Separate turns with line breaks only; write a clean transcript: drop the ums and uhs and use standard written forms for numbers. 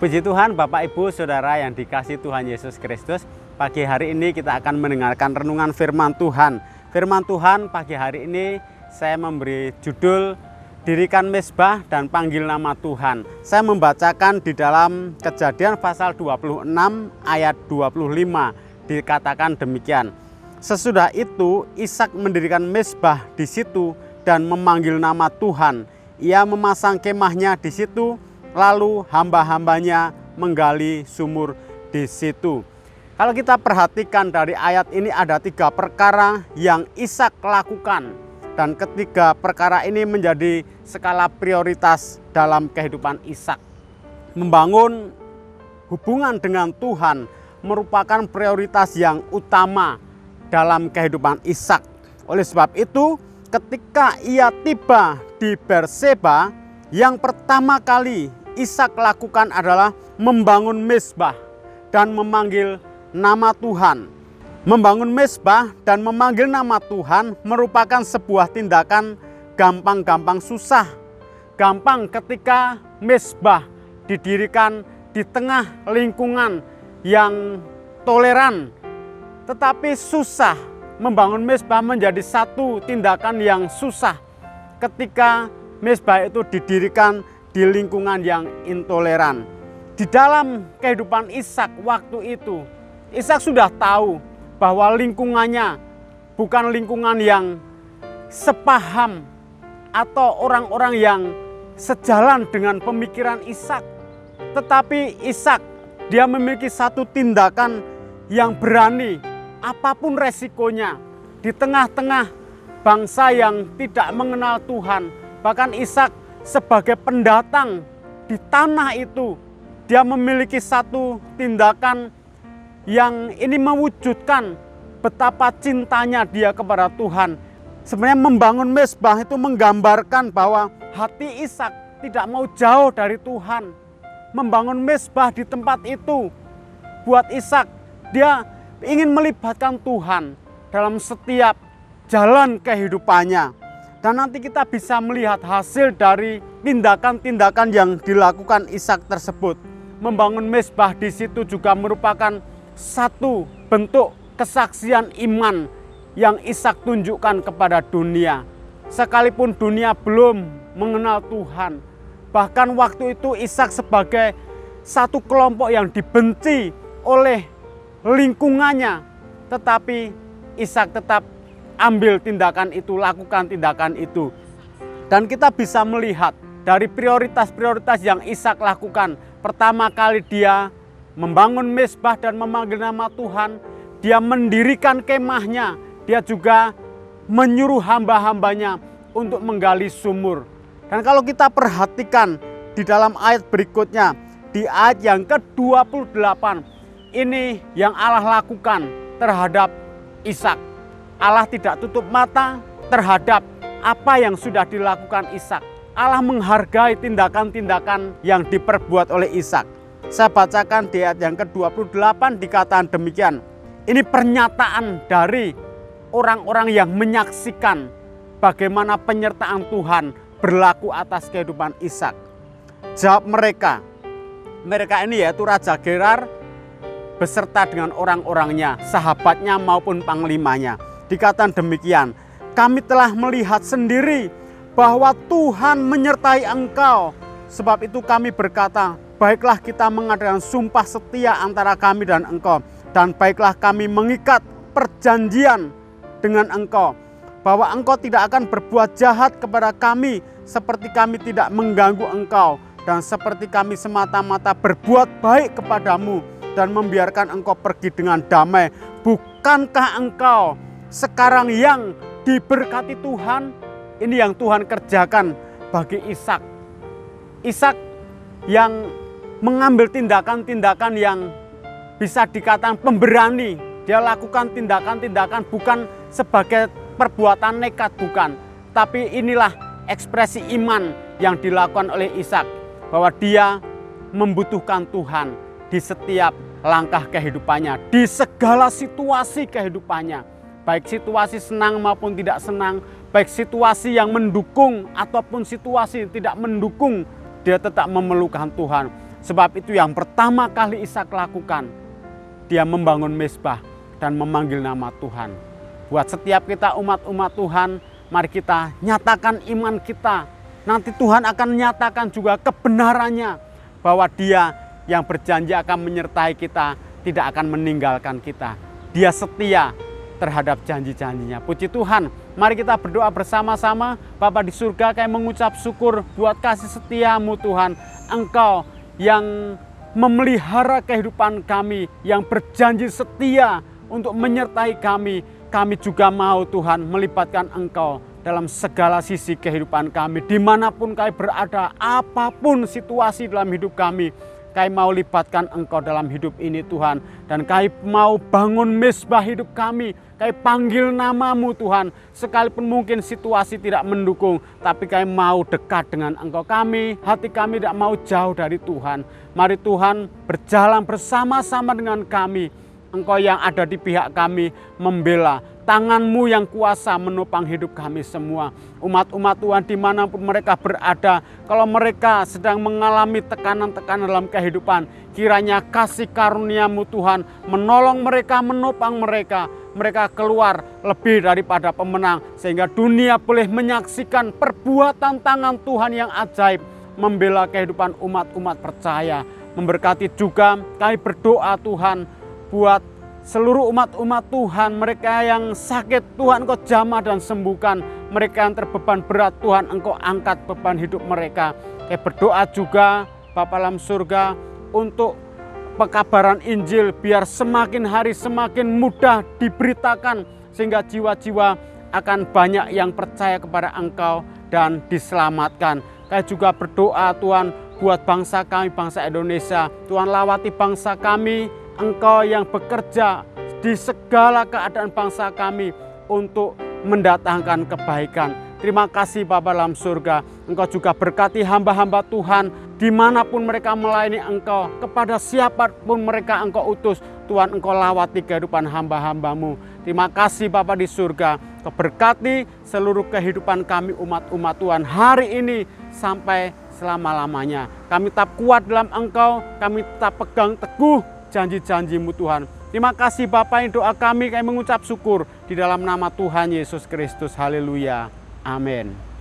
Puji Tuhan, Bapak Ibu Saudara yang dikasihi Tuhan Yesus Kristus. Pagi hari ini kita akan mendengarkan renungan firman Tuhan. Firman Tuhan pagi hari ini saya memberi judul Dirikan Mezbah dan Panggil Nama Tuhan. Saya membacakan di dalam Kejadian pasal 26 ayat 25. Dikatakan demikian. Sesudah itu Ishak mendirikan mezbah di situ dan memanggil nama Tuhan. Ia memasang kemahnya di situ, lalu hamba-hambanya menggali sumur di situ. Kalau kita perhatikan dari ayat ini ada 3 perkara yang Ishak lakukan. Dan ketiga perkara ini menjadi skala prioritas dalam kehidupan Ishak. Membangun hubungan dengan Tuhan merupakan prioritas yang utama dalam kehidupan Ishak. Oleh sebab itu, ketika ia tiba di Berseba, yang pertama kali Ishak lakukan adalah membangun mezbah dan memanggil nama Tuhan. Membangun mezbah dan memanggil nama Tuhan merupakan sebuah tindakan gampang-gampang susah. Gampang ketika mezbah didirikan di tengah lingkungan yang toleran. Tetapi susah, membangun mezbah menjadi satu tindakan yang susah ketika mezbah itu didirikan di lingkungan yang intoleran. Di dalam kehidupan Ishak waktu itu, Ishak sudah tahu bahwa lingkungannya bukan lingkungan yang sepaham atau orang-orang yang sejalan dengan pemikiran Ishak. Tetapi Ishak, dia memiliki satu tindakan yang berani apapun resikonya di tengah-tengah bangsa yang tidak mengenal Tuhan. Bahkan Ishak sebagai pendatang di tanah itu, dia memiliki satu tindakan yang ini mewujudkan betapa cintanya dia kepada Tuhan. Sebenarnya membangun mezbah itu menggambarkan bahwa hati Ishak tidak mau jauh dari Tuhan. Membangun mezbah di tempat itu buat Ishak, dia ingin melibatkan Tuhan dalam setiap jalan kehidupannya. Dan nanti kita bisa melihat hasil dari tindakan-tindakan yang dilakukan Ishak tersebut. Membangun mezbah di situ juga merupakan satu bentuk kesaksian iman yang Ishak tunjukkan kepada dunia. Sekalipun dunia belum mengenal Tuhan. Bahkan waktu itu Ishak sebagai satu kelompok yang dibenci oleh lingkungannya. Tetapi Ishak tetap ambil tindakan itu, lakukan tindakan itu. Dan kita bisa melihat dari prioritas-prioritas yang Ishak lakukan. Pertama kali dia membangun mezbah dan memanggil nama Tuhan. Dia mendirikan kemahnya. Dia juga menyuruh hamba-hambanya untuk menggali sumur. Dan kalau kita perhatikan di dalam ayat berikutnya, di ayat yang ke-28, ini yang Allah lakukan terhadap Ishak. Allah tidak tutup mata terhadap apa yang sudah dilakukan Ishak. Allah menghargai tindakan-tindakan yang diperbuat oleh Ishak. Saya bacakan di ayat yang ke-28 dikatakan demikian. Ini pernyataan dari orang-orang yang menyaksikan bagaimana penyertaan Tuhan berlaku atas kehidupan Ishak. Jawab mereka ini yaitu Raja Gerar beserta dengan orang-orangnya, sahabatnya maupun panglimanya. Dikatakan demikian, kami telah melihat sendiri bahwa Tuhan menyertai engkau. Sebab itu kami berkata, baiklah kita mengadakan sumpah setia antara kami dan engkau. Dan baiklah kami mengikat perjanjian dengan engkau, bahwa engkau tidak akan berbuat jahat kepada kami, seperti kami tidak mengganggu engkau, dan seperti kami semata-mata berbuat baik kepadamu, dan membiarkan engkau pergi dengan damai. Bukankah engkau sekarang yang diberkati Tuhan? Ini yang Tuhan kerjakan bagi Ishak. Ishak yang mengambil tindakan-tindakan yang bisa dikatakan pemberani. Dia lakukan tindakan-tindakan bukan sebagai perbuatan nekat, bukan. Tapi inilah ekspresi iman yang dilakukan oleh Ishak. Bahwa dia membutuhkan Tuhan di setiap langkah kehidupannya, di segala situasi kehidupannya. Baik situasi senang maupun tidak senang, baik situasi yang mendukung ataupun situasi yang tidak mendukung, dia tetap memerlukan Tuhan. Sebab itu yang pertama kali Ishak lakukan, dia membangun mezbah dan memanggil nama Tuhan. Buat setiap kita umat-umat Tuhan, mari kita nyatakan iman kita. Nanti Tuhan akan nyatakan juga kebenarannya, bahwa Dia yang berjanji akan menyertai kita, tidak akan meninggalkan kita. Dia setia terhadap janji-janjinya. Puji Tuhan, mari kita berdoa bersama-sama. Bapa di surga, kami mengucap syukur buat kasih setiamu Tuhan. Engkau yang memelihara kehidupan kami, yang berjanji setia untuk menyertai kami. Kami juga mau Tuhan melibatkan Engkau dalam segala sisi kehidupan kami. Dimanapun kami berada, apapun situasi dalam hidup kami, kami mau libatkan Engkau dalam hidup ini Tuhan. Dan kami mau bangun mezbah hidup kami. Kami panggil namamu Tuhan. Sekalipun mungkin situasi tidak mendukung, tapi kami mau dekat dengan Engkau. Hati kami tidak mau jauh dari Tuhan. Mari Tuhan berjalan bersama-sama dengan kami. Engkau yang ada di pihak kami membela. Tangan-Mu yang kuasa menopang hidup kami semua. Umat-umat Tuhan dimanapun mereka berada, kalau mereka sedang mengalami tekanan-tekanan dalam kehidupan, kiranya kasih karunia-Mu Tuhan menolong mereka, menopang mereka. Mereka keluar lebih daripada pemenang, sehingga dunia boleh menyaksikan perbuatan tangan Tuhan yang ajaib, membela kehidupan umat-umat percaya. Memberkati juga kami berdoa Tuhan buat seluruh umat-umat Tuhan, mereka yang sakit Tuhan Engkau jamah dan sembuhkan. Mereka yang terbeban berat Tuhan Engkau angkat beban hidup mereka. Kami berdoa juga Bapa dalam surga untuk pekabaran Injil biar semakin hari semakin mudah diberitakan, sehingga jiwa-jiwa akan banyak yang percaya kepada Engkau dan diselamatkan. Kami juga berdoa Tuhan buat bangsa kami, bangsa Indonesia. Tuhan lawati bangsa kami. Engkau yang bekerja di segala keadaan bangsa kami untuk mendatangkan kebaikan. Terima kasih Bapa dalam surga. Engkau juga berkati hamba-hamba Tuhan dimanapun mereka melayani Engkau. Kepada siapapun mereka Engkau utus, Tuhan Engkau lawati kehidupan hamba-hamba-Mu. Terima kasih Bapa di surga. Engkau berkati seluruh kehidupan kami umat-umat Tuhan hari ini sampai selama-lamanya. Kami tetap kuat dalam Engkau. Kami tetap pegang teguh janji-janji-Mu Tuhan. Terima kasih Bapa, yang doa kami mengucap syukur di dalam nama Tuhan Yesus Kristus. Haleluya. Amin.